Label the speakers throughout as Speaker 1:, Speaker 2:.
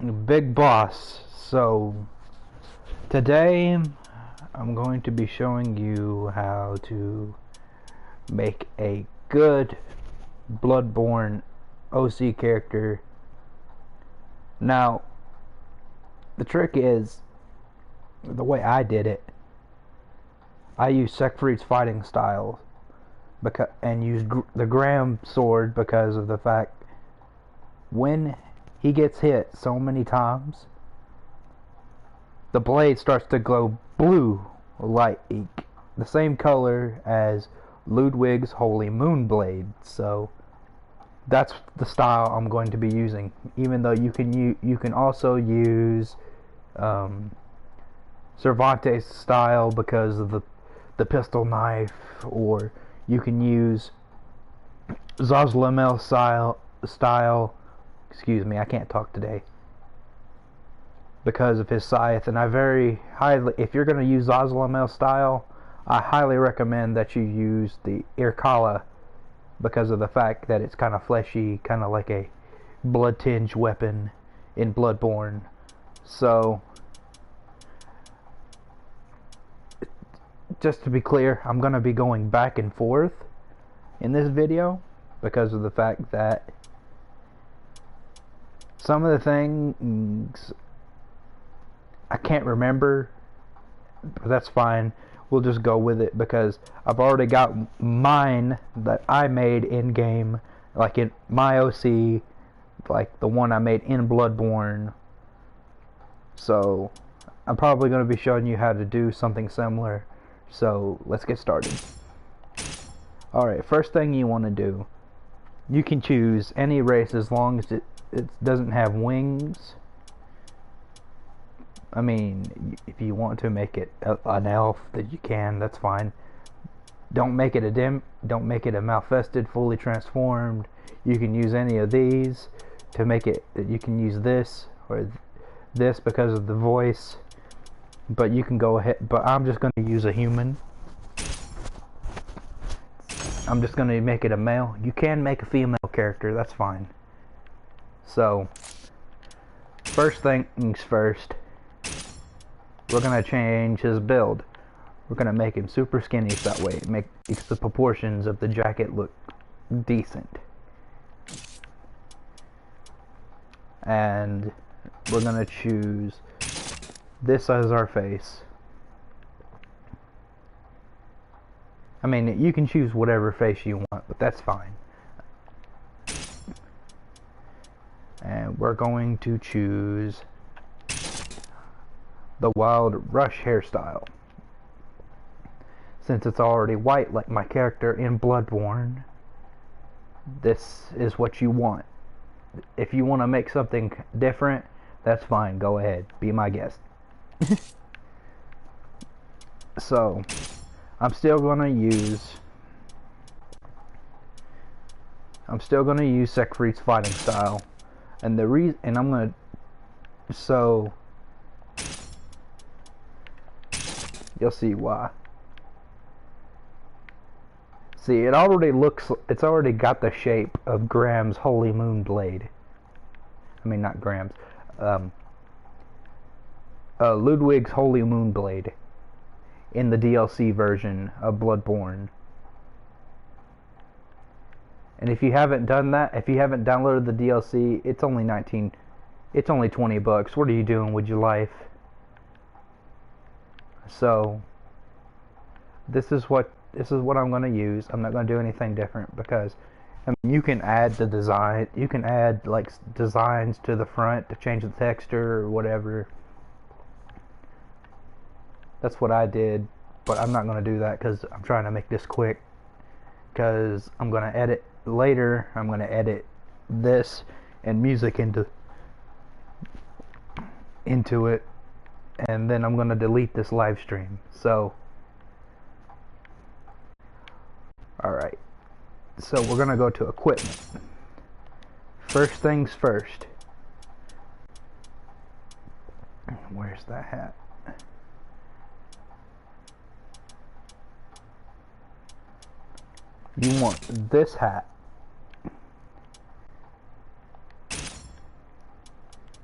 Speaker 1: Big boss. So today I'm going to be showing you how to make a good Bloodborne OC character. Now the trick is, the way I did it, I used Siegfried's fighting style and used the Graham sword because of the fact when he gets hit so many times, the blade starts to glow blue, like the same color as Ludwig's Holy Moon blade. So that's the style I'm going to be using. Even though you can also use Cervantes style because of the pistol knife, or you can use Zazlamel style. Excuse me, I can't talk today because of his scythe, and I very highly, if you're going to use Zazlamel style, I highly recommend that you use the Irkala because of the fact that it's kind of fleshy, kind of like a blood tinge weapon in Bloodborne. So just to be clear, I'm going to be going back and forth in this video because of the fact that some of the things I can't remember, but that's fine. We'll just go with it because I've already got mine that I made in game, like in my OC, like the one I made in Bloodborne. So I'm probably going to be showing you how to do something similar. So let's get started. Alright, first thing you want to do, you can choose any race as long as it doesn't have wings. I mean, if you want to make it an elf, that you can, that's fine. Don't make it a malfested, fully transformed. You can use any of these to make it. You can use this or this because of the voice, but you can go ahead. But I'm just going to use a human. I'm just going to make it a male. You can make a female character, that's fine. So first things first, we're going to change his build. We're going to make him super skinny, so that way it makes the proportions of the jacket look decent. And we're going to choose this as our face. I mean, you can choose whatever face you want, but that's fine. And we're going to choose the Wild Rush hairstyle. Since it's already white like my character in Bloodborne, this is what you want. If you want to make something different, that's fine, go ahead, be my guest. So I'm still gonna use Siegfried's fighting style, and the reason, and I'm gonna, so you'll see why. See, it's already got the shape of Graham's Holy Moon blade. I mean, not Graham's, Ludwig's Holy Moon blade in the DLC version of Bloodborne. And if you haven't done that, if you haven't downloaded the DLC, it's only $20. What are you doing with your life? So this is what I'm going to use. I'm not going to do anything different because I mean, you can add the design, you can add like designs to the front to change the texture or whatever. That's what I did, but I'm not going to do that because I'm trying to make this quick, because I'm going to edit later. I'm going to edit this and music into it, and then I'm going to delete this live stream. So alright, so we're going to go to equipment. First things first, where's that hat? You want this hat.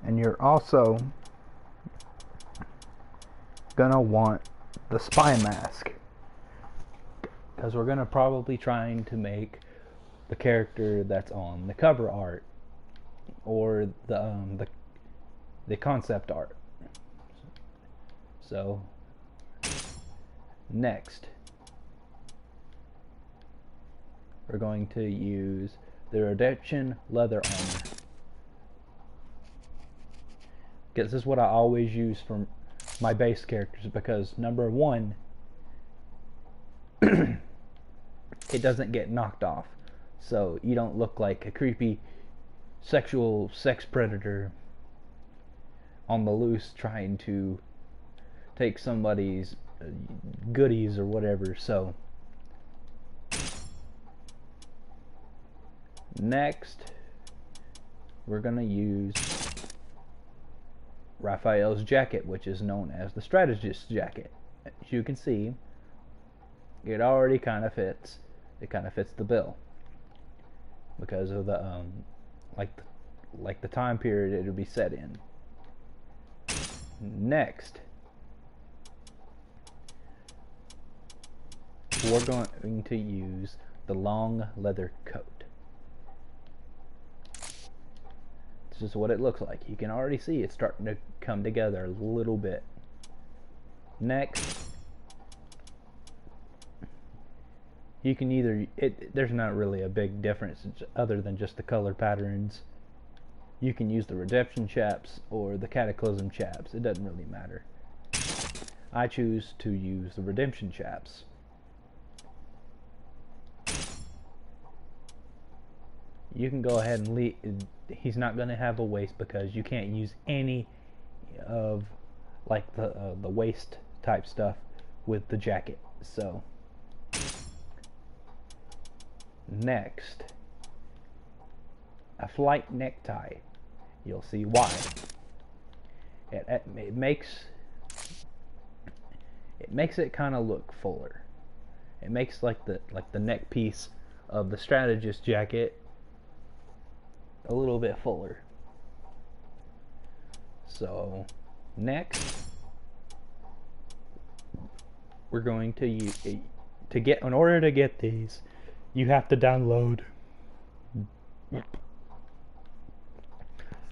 Speaker 1: And you're also gonna want the spy mask, because we're gonna probably trying to make the character that's on the cover art or the concept art. So next we're going to use the Redemption leather armor. This is what I always use for my base characters, because number one, it doesn't get knocked off, so you don't look like a creepy sexual sex predator on the loose trying to take somebody's goodies or whatever. So next we're gonna use Raphael's jacket, which is known as the strategist jacket. As you can see, it already kind of fits. It kind of fits the bill because of the like the time period it'll be set in. Next, we're going to use the long leather coat. This is what it looks like. You can already see it's starting to come together a little bit. Next, you can either, there's not really a big difference other than just the color patterns. You can use the Redemption chaps or the Cataclysm chaps. It doesn't really matter. I choose to use the Redemption chaps. You can go ahead and leave. He's not going to have a waist because you can't use any of like the waist type stuff with the jacket. So next, a flight necktie. You'll see why. It makes it kind of look fuller. It makes like the neck piece of the strategist jacket a little bit fuller. So next, we're going to use in order to get these, you have to download.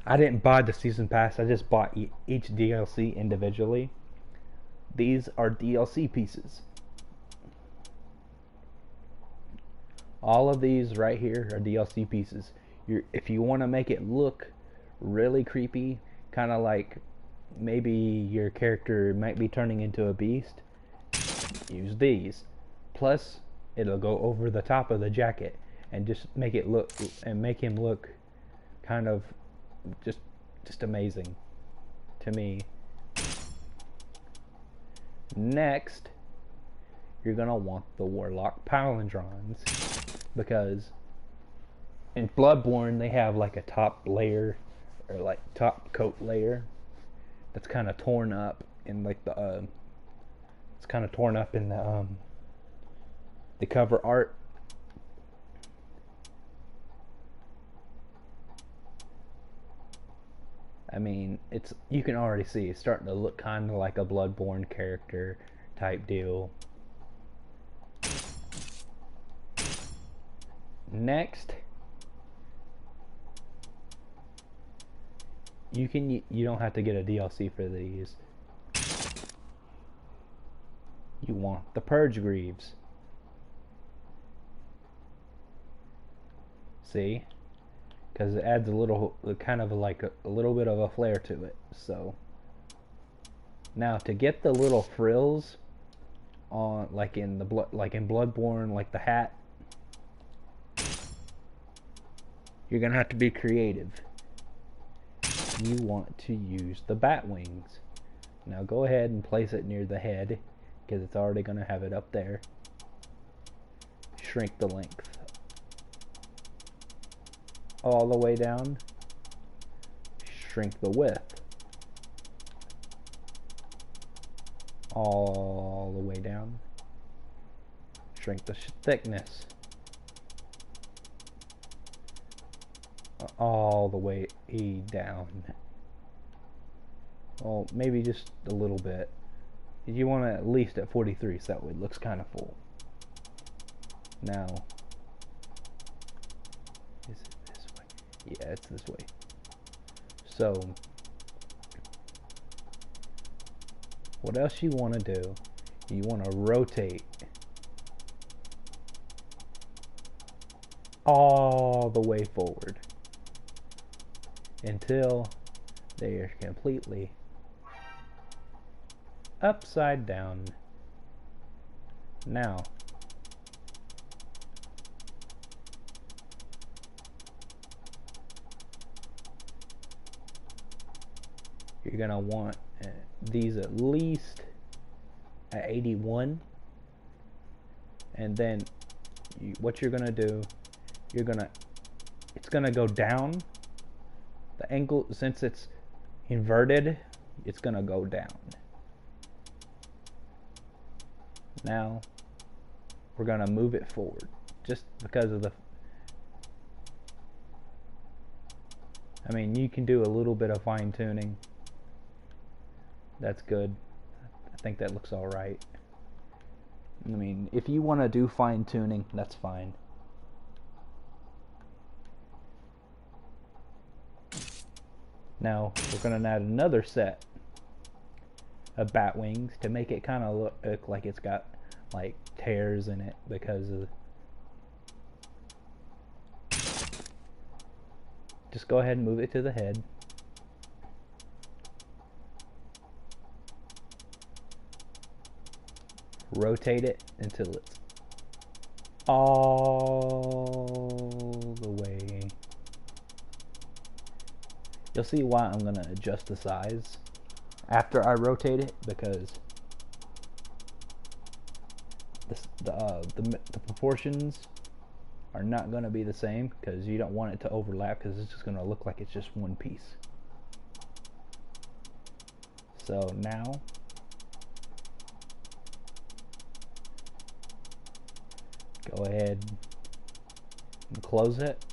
Speaker 1: I didn't buy the season pass. I just bought each DLC individually. These are DLC pieces. All of these right here are DLC pieces. If you want to make it look really creepy, kind of like maybe your character might be turning into a beast, use these. Plus, it'll go over the top of the jacket and just make it look and make him look kind of just amazing to me. Next, you're gonna want the Warlock palindromes, because in Bloodborne they have like a top layer or like top coat layer that's kind of torn up in like the it's kind of torn up in the cover art. I mean, you can already see it's starting to look kind of like a Bloodborne character type deal. Next, you don't have to get a DLC for these. You want the Purge Greaves. See? Because it adds a little, kind of like a little bit of a flair to it. So now to get the little frills on, like in Bloodborne, like the hat, you're gonna have to be creative. You want to use the bat wings. Now go ahead and place it near the head, because it's already gonna have it up there. Shrink the length all the way down. Shrink the width all the way down. Shrink the thickness all the way down. Well, maybe just a little bit. You want it at least at 43, so that way it looks kind of full. Now, is it this way? Yeah, it's this way. So, what else you want to do? You want to rotate all the way forward until they are completely upside down. Now, you're gonna want these at least at 81, and then what you're gonna do, it's gonna go down. The angle, since it's inverted, it's gonna go down. Now we're gonna move it forward just because of I mean, you can do a little bit of fine tuning. That's good. I think that looks alright. I mean, if you want to do fine tuning, that's fine. Now we're going to add another set of bat wings to make it kind of look like it's got like tears in it because of. Just go ahead and move it to the head. Rotate it until it's all the way. You'll see why I'm going to adjust the size after I rotate it, because the proportions are not going to be the same, because you don't want it to overlap, because it's just going to look like it's just one piece. So now go ahead and close it.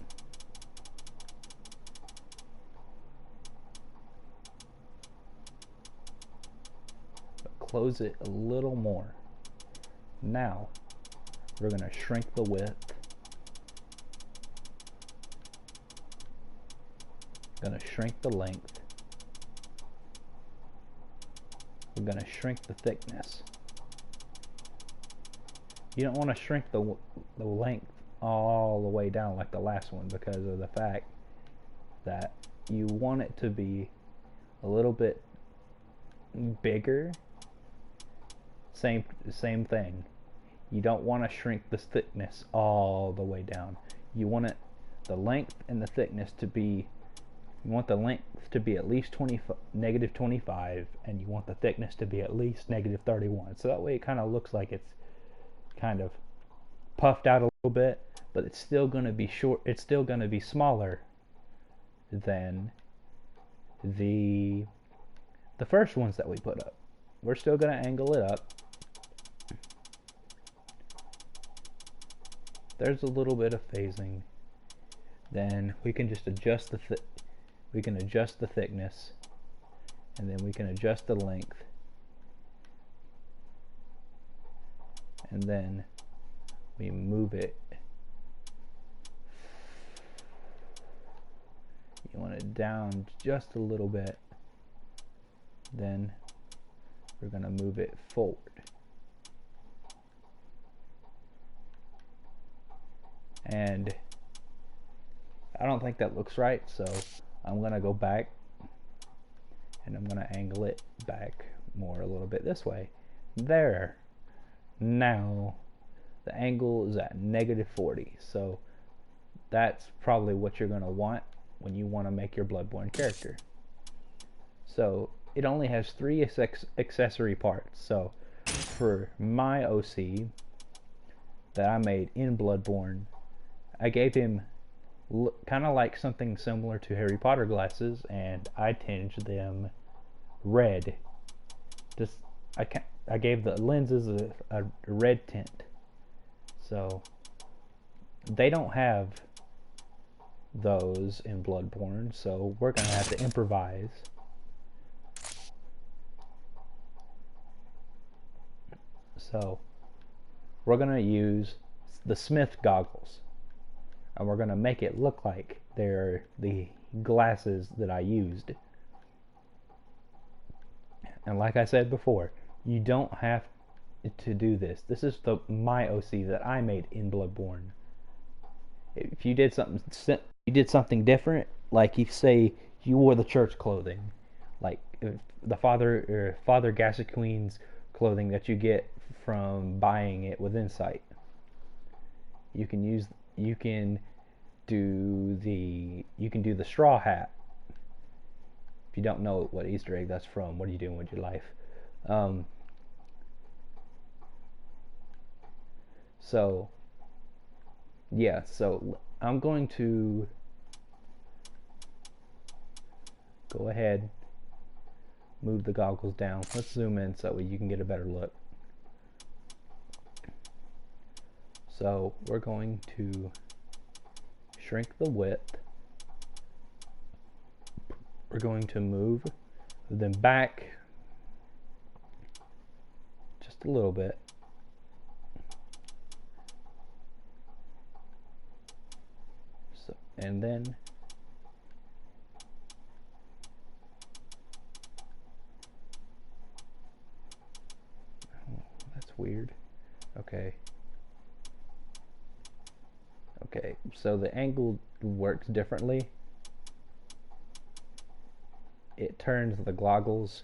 Speaker 1: But close it a little more. Now we're going to shrink the width. Going to shrink the length. We're going to shrink the thickness. You don't want to shrink the length all the way down like the last one, because of the fact that you want it to be a little bit bigger. Same thing. You don't want to shrink the thickness all the way down. You want the length and the thickness to be. You want the length to be at least negative 25, and you want the thickness to be at least negative 31. So that way it kind of looks like it's kind of puffed out a little bit, but it's still going to be short. It's still going to be smaller than the first ones that we put up. We're still going to angle it up. There's a little bit of phasing. Then we can just adjust the thickness, and then we can adjust the length, and then we move it. You want it down just a little bit, then we're going to move it forward. And I don't think that looks right, so I'm going to go back and I'm going to angle it back more a little bit this way. There. Now the angle is at negative 40, so that's probably what you're going to want when you want to make your Bloodborne character. So it only has 3 accessory parts. So for my OC that I made in Bloodborne, I gave him kind of like something similar to Harry Potter glasses, and I tinged them red. Just I gave the lenses a red tint. So they don't have those in Bloodborne, so we're gonna have to improvise So we're going to use the Smith goggles, and we're going to make it look like they're the glasses that I used. And like I said before, you don't have to do this. This is my OC that I made in Bloodborne. If you did something different, like you say you wore the church clothing, like the Father Gassequeen's clothing that you get from buying it with Insight. You can do the straw hat. If you don't know what Easter egg that's from, what are you doing with your life? So yeah, so I'm going to go ahead, move the goggles down. Let's zoom in so you can get a better look. So we're going to shrink the width. We're going to move them back just a little bit. So, and then that's weird. Okay, so the angle works differently. It turns the goggles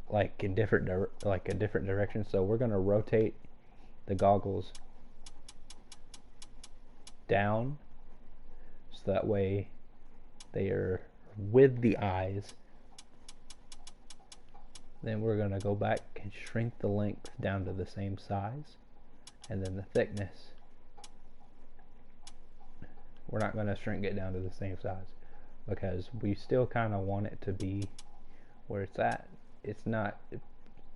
Speaker 1: like in a different direction. So we're going to rotate the goggles down, so that way they are with the eyes. Then we're going to go back and shrink the length down to the same size, and then the thickness, we're not going to shrink it down to the same size, because we still kind of want it to be where it's at. It's not,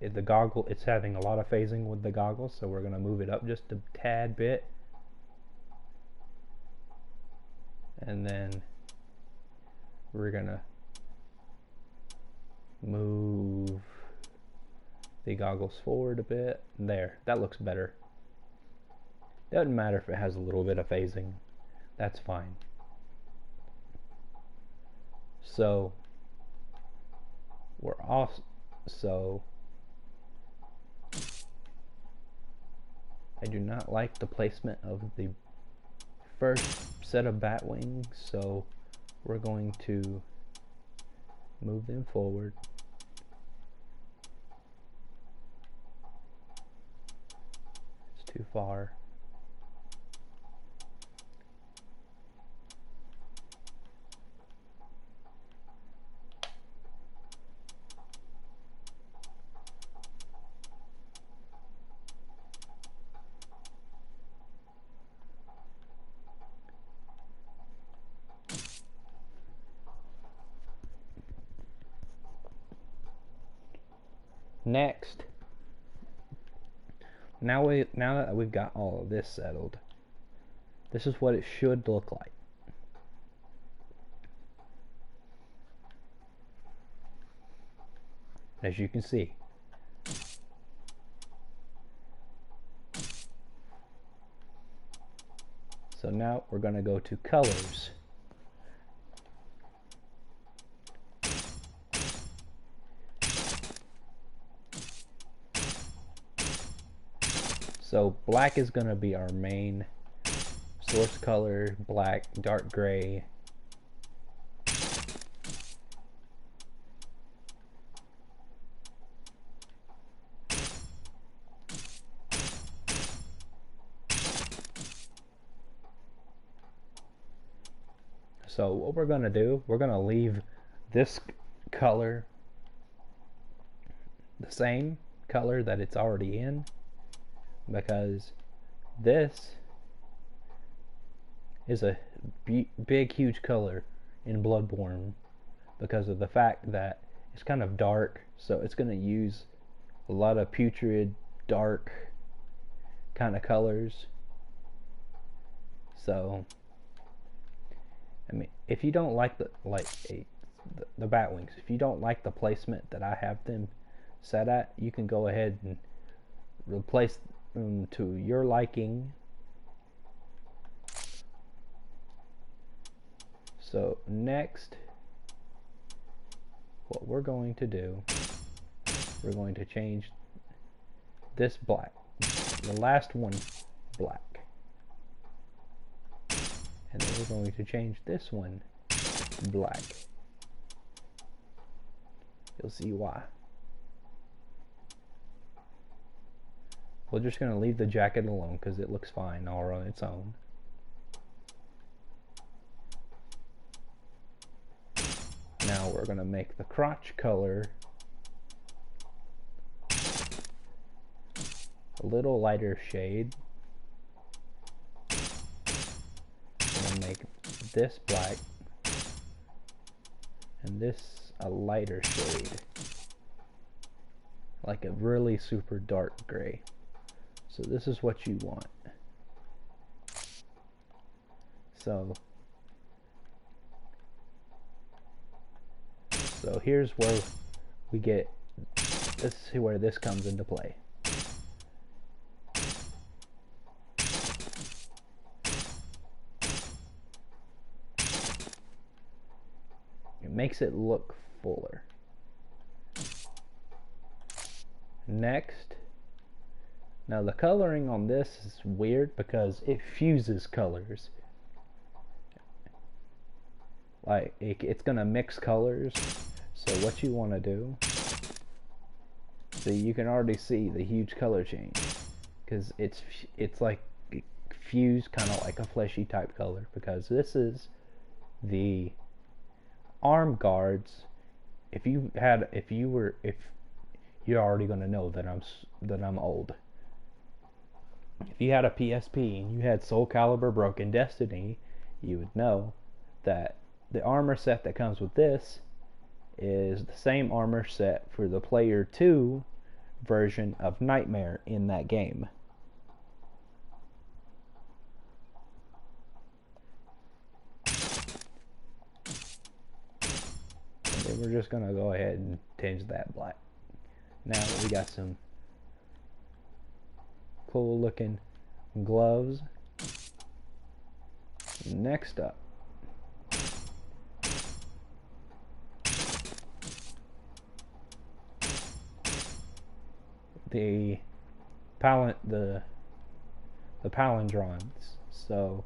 Speaker 1: the goggle, it's having a lot of phasing with the goggles, so we're going to move it up just a tad bit, and then we're going to move the goggles forward a bit. There, that looks better. Doesn't matter if it has a little bit of phasing, that's fine. So we're off. So I do not like the placement of the first set of bat wings, so we're going to move them forward. It's too far. Next, now that we've got all of this settled, this is what it should look like. As you can see, so now we're going to go to colors. So black is going to be our main source color, black, dark gray. So what we're going to do, we're going to leave this color the same color that it's already in, because this is a big huge color in Bloodborne, because of the fact that it's kind of dark, so it's going to use a lot of putrid dark kind of colors. So I mean, if you don't like the bat wings, if you don't like the placement that I have them set at, you can go ahead and replace them to your liking. So next, what we're going to do, we're going to change this black, the last one black, and then we're going to change this one black. You'll see why. We're just going to leave the jacket alone because it looks fine all on its own. Now we're going to make the crotch color a little lighter shade. I'm going to make this black and this a lighter shade, like a really super dark gray. So this is what you want. So here's where we get, this is where this comes into play. It makes it look fuller. Next, now the coloring on this is weird because it fuses colors. Like it's gonna mix colors. So what you want to do, so you can already see the huge color change, because it's like fused, kind of like a fleshy type color, because this is the arm guards. If you're already gonna know that I'm old. If you had a PSP and you had Soul Calibur Broken Destiny, you would know that the armor set that comes with this is the same armor set for the Player 2 version of Nightmare in that game. And then we're just going to go ahead and tinge that black. Now we got some cool looking gloves. Next up, the palindromes. So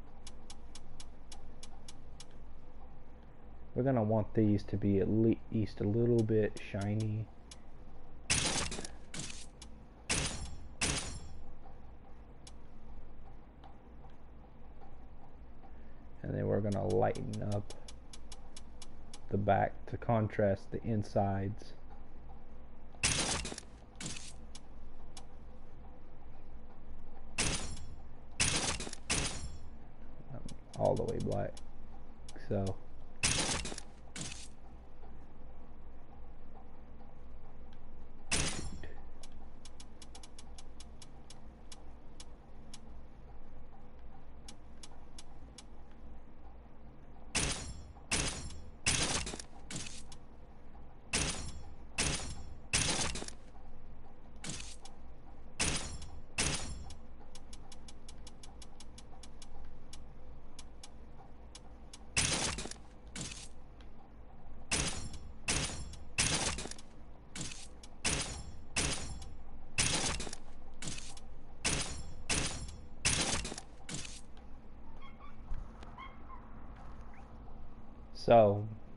Speaker 1: we're gonna want these to be at least a little bit shiny. And then we're gonna lighten up the back to contrast the insides. All the way black. So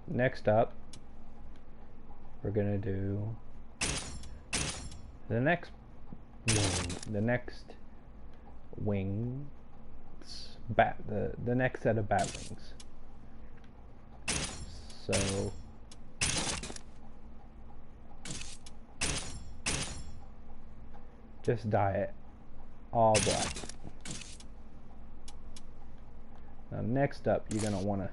Speaker 1: next up, we're gonna do the next wings, the next set of bat wings. So just dye it all black. Now next up, you're gonna want to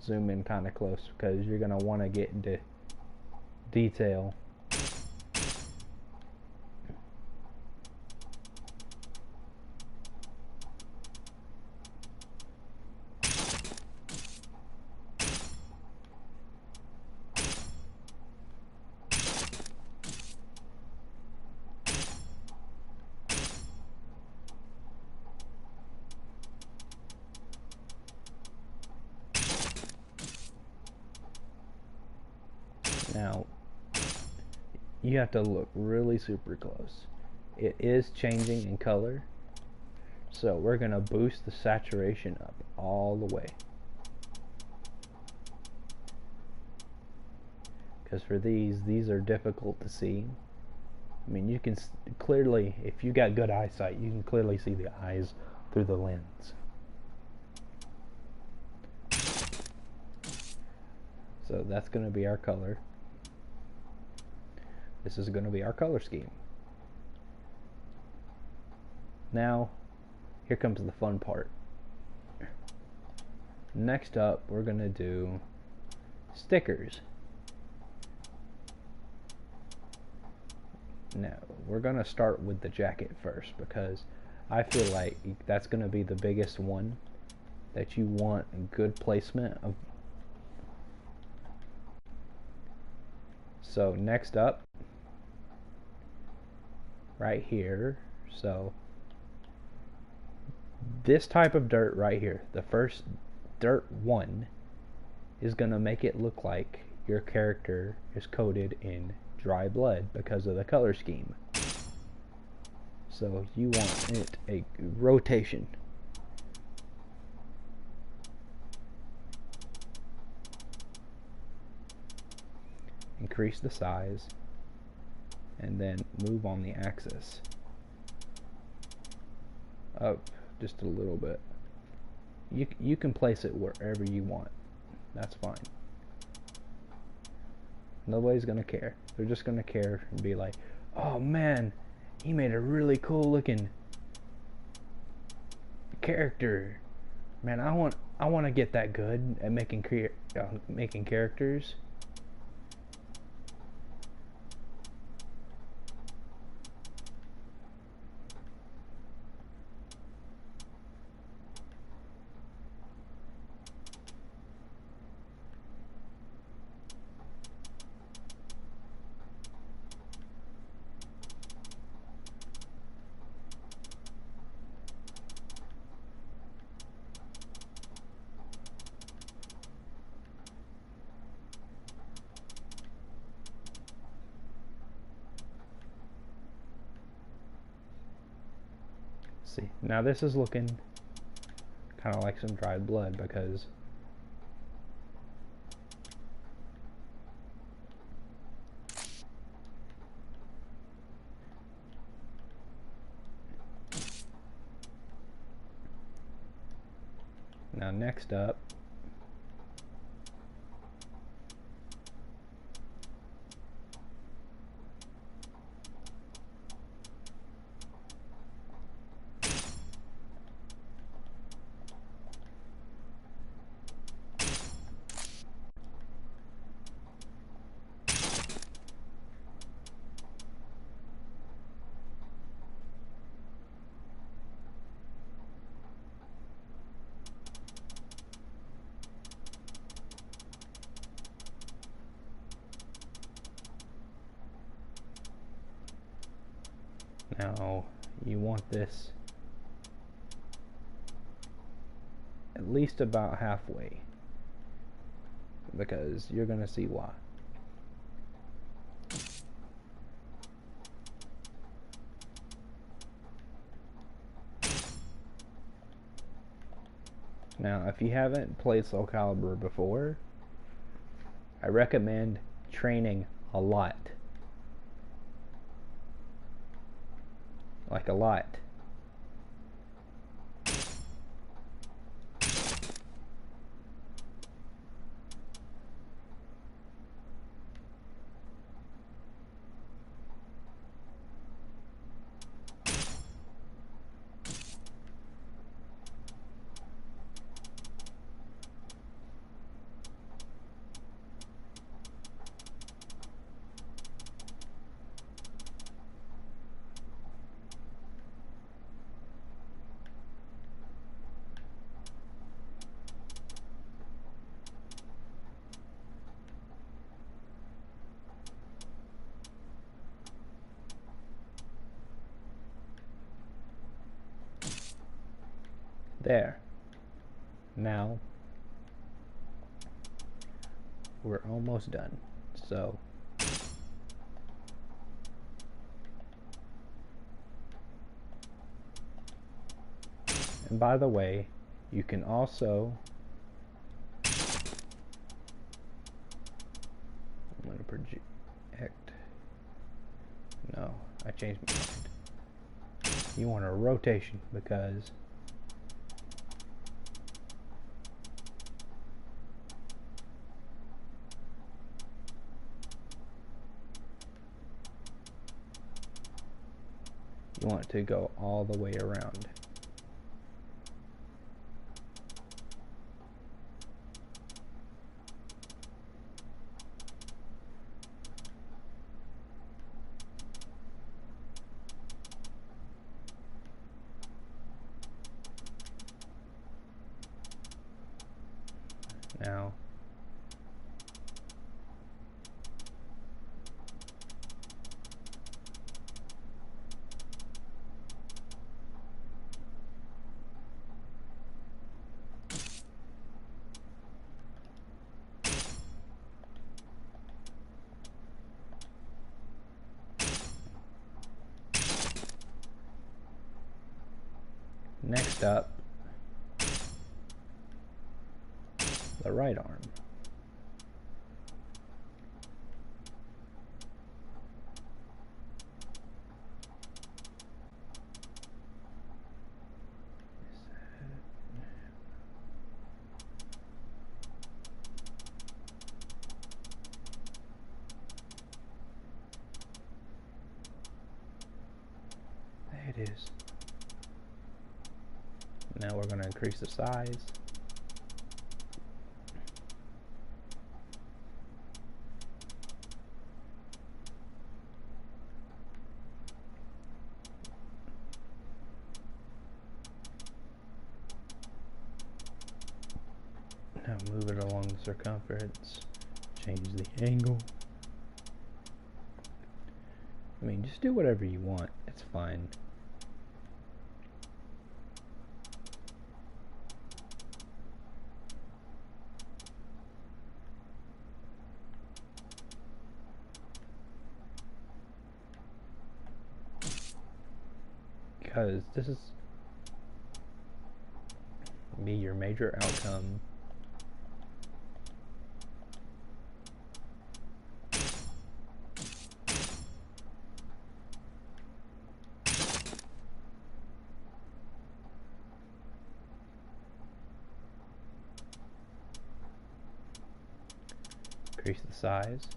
Speaker 1: zoom in kind of close because you're going to want to get into detail. Now, you have to look really super close. It is changing in color, so we're going to boost the saturation up all the way. Because for these are difficult to see. I mean, you can clearly, if you got good eyesight, you can clearly see the eyes through the lens. So that's going to be our color. This is going to be our color scheme. Now, here comes the fun part. Next up, we're going to do stickers. Now, we're going to start with the jacket first, because I feel like that's going to be the biggest one that you want a good placement of. So next up, right here, so this type of dirt right here, the first dirt one, is going to make it look like your character is coated in dry blood because of the color scheme. So you want it a rotation. Increase the size and then move on the axis up just a little bit. You can place it wherever you want. That's fine. Nobody's gonna care. They're just gonna care and be like, oh man, he made a really cool looking character. Man, I want to get that good at making characters. See, now this is looking kind of like some dried blood because now next up, now you want this at least about halfway, because you're gonna see why. Now, if you haven't played Soul Calibur before, I recommend training a lot. Like a lot. There. Now we're almost done. So And by the way, you can also, I'm going to project, no, I changed my mind. You want a rotation because you want it to go all the way around. Now, next up, the right arm. There it is. Now we're going to increase the size. Now move it along the circumference. Change the angle. I mean, just do whatever you want. It's fine. Because this is be your major outcome. Increase the size.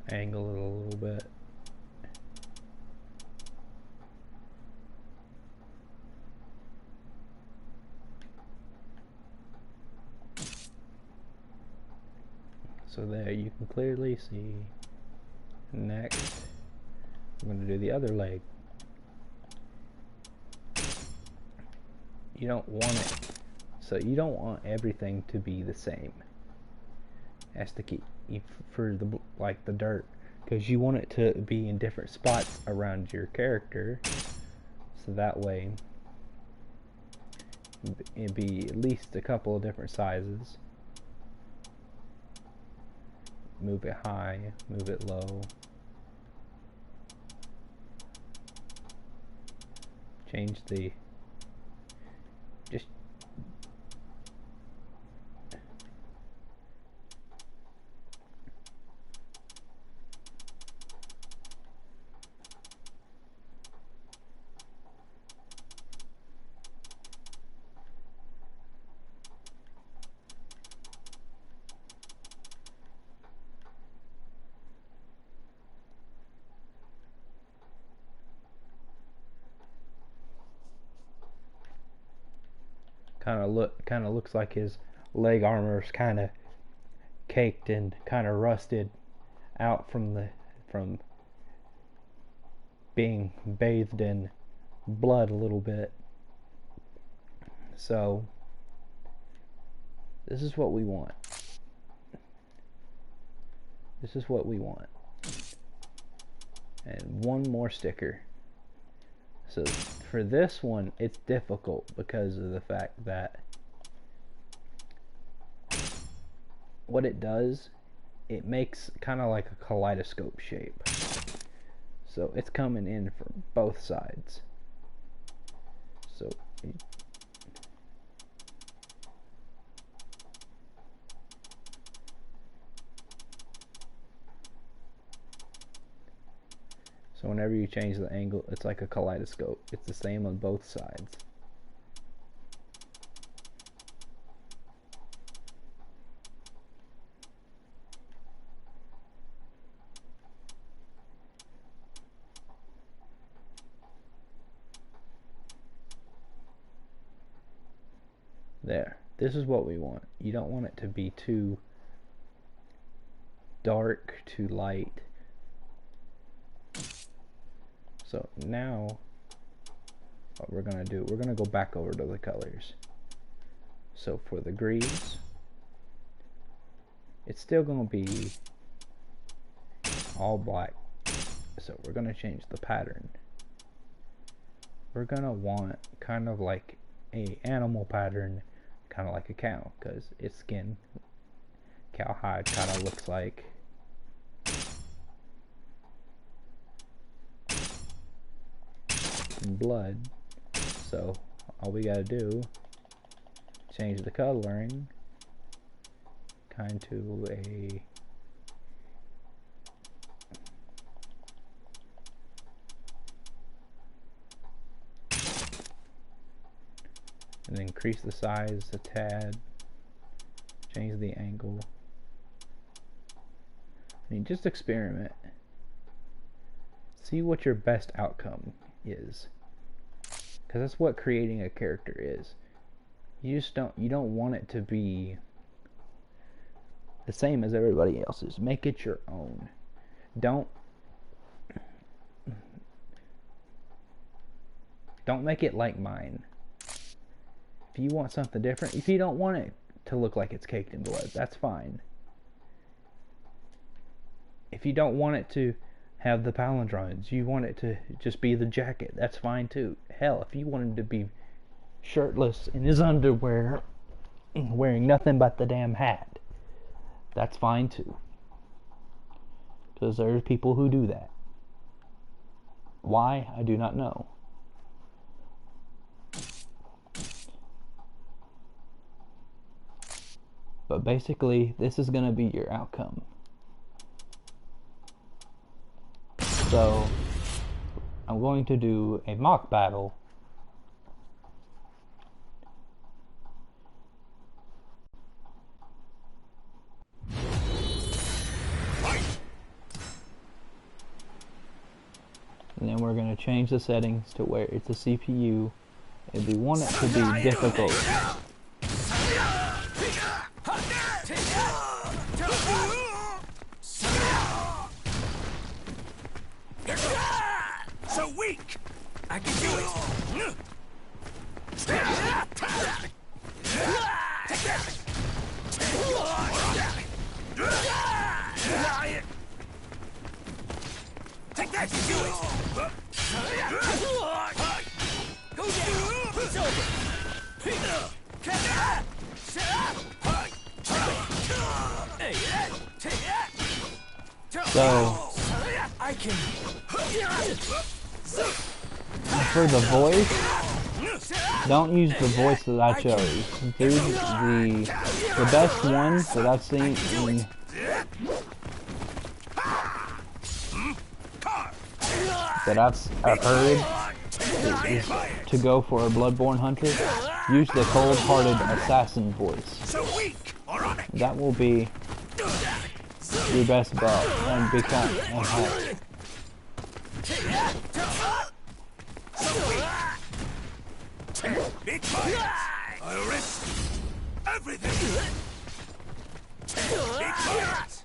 Speaker 1: Angle it a little bit. So there you can clearly see. Next, I'm going to do the other leg. You don't want it, so you don't want everything to be the same. Has to keep for the like the dirt, because you want it to be in different spots around your character, so that way it'd be at least a couple of different sizes. Move it high, move it low. Change the just kind of looks like his leg armor's kind of caked and kind of rusted out from being bathed in blood a little bit. So this is what we want. This is what we want. And one more sticker. So for this one, it's difficult because of the fact that what it does, it makes kind of like a kaleidoscope shape. So it's coming in from both sides. So whenever you change the angle, it's like a kaleidoscope. It's the same on both sides. There. This is what we want. You don't want it to be too dark, too light. So now what we're going to do, we're going to go back over to the colors. So for the greaves, it's still going to be all black. So we're going to change the pattern. We're going to want kind of like a animal pattern, kind of like a cow, because its skin, cowhide, kind of looks like blood. So all we gotta do, change the coloring kind to a and increase the size a tad, change the angle. I mean, just experiment, see what your best outcome is, because that's what creating a character is. You don't want it to be the same as everybody else's. Make it your own. Don't make it like mine. If you want something different, if you don't want it to look like it's caked in blood, that's fine. If you don't want it to have the palindromes, you want it to just be the jacket, that's fine too. Hell, if you want him to be shirtless in his underwear, wearing nothing but the damn hat, that's fine too. Because there's people who do that. Why? I do not know. But basically, this is going to be your outcome. So, I'm going to do a mock battle. And then we're going to change the settings to where it's a CPU. And we want it to be difficult.
Speaker 2: So weak! I can do it! Take that, you do it! Go down! It's over!
Speaker 1: So,
Speaker 2: I can...
Speaker 1: for the voice, don't use the voice that I chose. Do the best one that I've seen in that I've heard is to go for a Bloodborne hunter. Use the cold-hearted assassin voice. That will be your best bet and become
Speaker 2: Big fires! I'll risk everything! Big fires!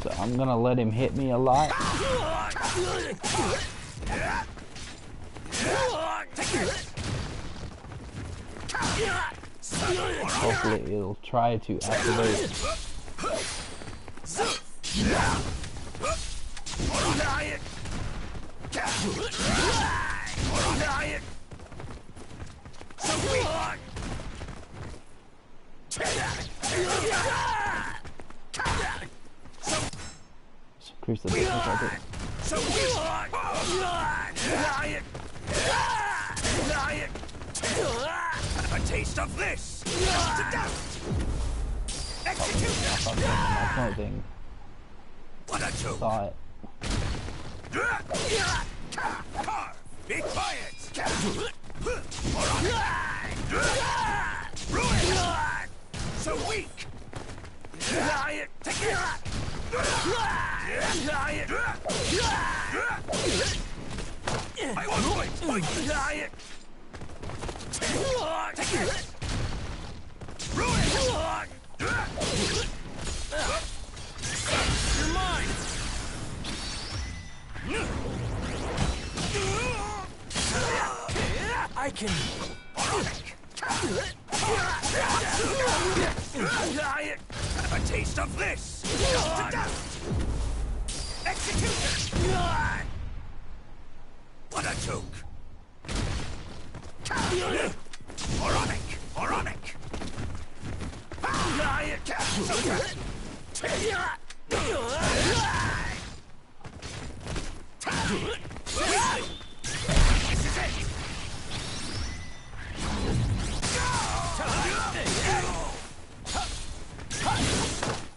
Speaker 1: So I'm gonna let him hit me a lot. Hopefully it'll try to activate.
Speaker 3: increase the damage I do.
Speaker 2: So have a taste of this. To dust. Execute.
Speaker 3: My point being,
Speaker 2: What a joke.
Speaker 3: saw it.
Speaker 2: Carve. Be quiet. Ruin. So weak. Take it. I won't wait. Take it. Ruin. You're mine. I can. Have a taste of this. To dust. Execute. What a joke. Moronic. This is it.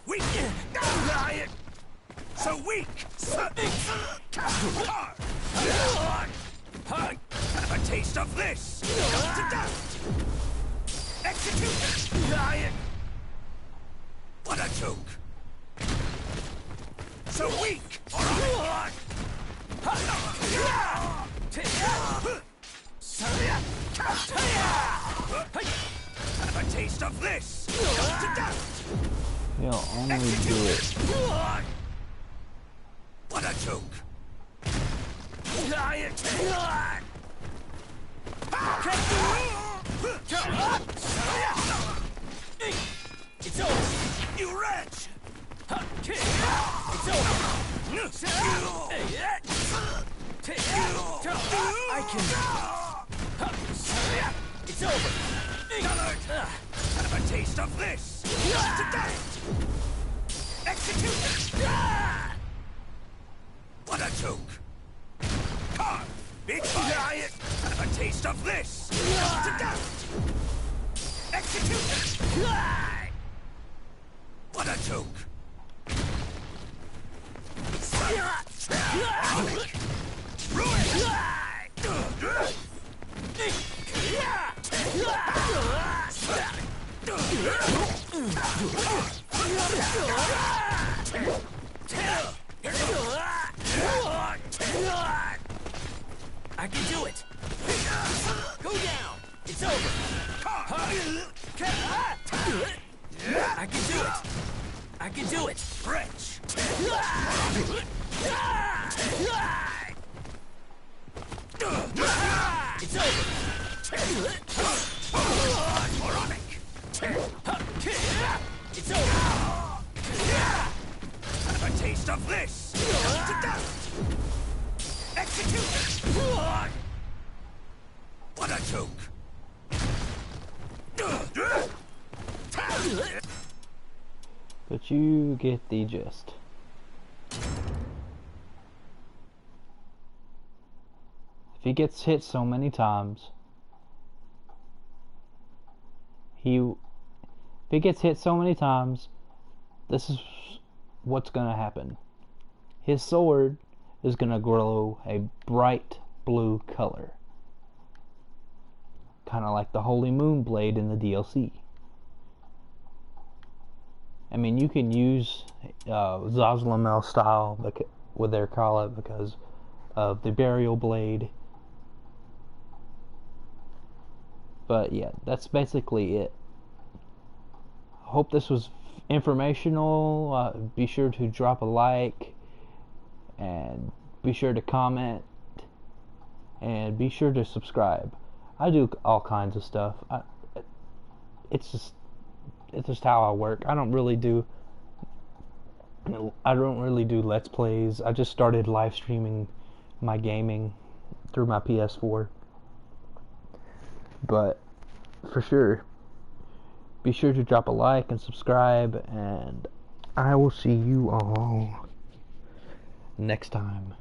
Speaker 2: Weak. So weak. Have a taste of this. To dust. Execute. What a joke. So weak. Have a taste of this. To dust.
Speaker 3: You'll only do it.
Speaker 2: What a joke. It's over. You wretch. It's over. I can. It's over. Have a taste of this. To dust. Execute. What a joke. Carve. Be quiet. Have a taste of this. To dust. Execute. What a joke. Ruin. I can do it. Go down. It's over. I can do it. I can do it. Wretch. It's over. Moronic. It's over. Have a taste of this. To dust. Execute. What a joke.
Speaker 3: But you get the gist. If he gets hit so many times, if he gets hit so many times, this is what's gonna happen. His sword is gonna glow a bright blue color. Kinda like the Holy Moon blade in the DLC. I mean, you can use Zazlamel style with their call it because of the burial blade. But yeah, that's basically it. Hope this was informational. Be sure to drop a like and be sure to comment and be sure to subscribe. I do all kinds of stuff. It's just how I work. I don't really do Let's Plays. I just started live streaming my gaming through my PS4. But for sure, be sure to drop a like and subscribe, and I will see you all next time.